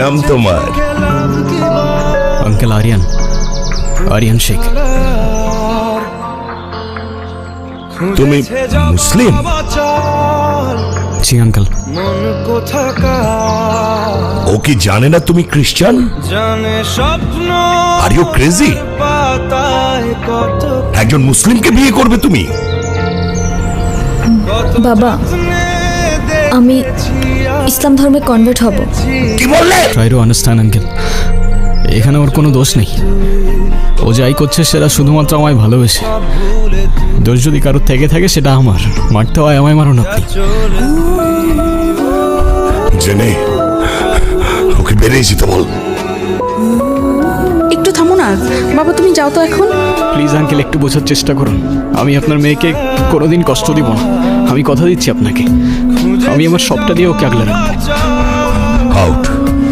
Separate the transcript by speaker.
Speaker 1: নাম তোমার?
Speaker 2: আঙ্কেল আরিয়ান শেখ।
Speaker 1: তুমি মুসলিম?
Speaker 2: জি আঙ্কেল।
Speaker 1: ও কি জানে না তুমি খ্রিস্টান? আর ইউ ক্রেজি? একজন মুসলিমকে বিয়ে করবে তুমি?
Speaker 3: বাবা, আমি ইসলাম ধর্মে কনভার্ট হব।
Speaker 1: কি বললে?
Speaker 2: ট্রাই টু আন্ডারস্ট্যান্ড আঙ্কেল, এখানে ওর কোনো দোষ নেই। ও যাই করছে সেটা শুধুমাত্র আমায় ভালোবেসে। দোষ যদি কারোর থেকে থাকে সেটা আমার। মারতে হয় আমায়, মারুন আপনি।
Speaker 1: জেনে ওকে বেরিয়ে যেতে বল।
Speaker 4: একটু থামো না বাবা, তুমি যাও তো এখন।
Speaker 2: প্লিজ আঙ্কেল, একটু বোঝার চেষ্টা করুন। আমি আপনার মেয়েকে কোনোদিন কষ্ট দিব না। আমি কথা দিচ্ছি আপনাকে, আমি আমার সবটা দিয়ে ওকে আগলে রাখবো।
Speaker 1: আউট।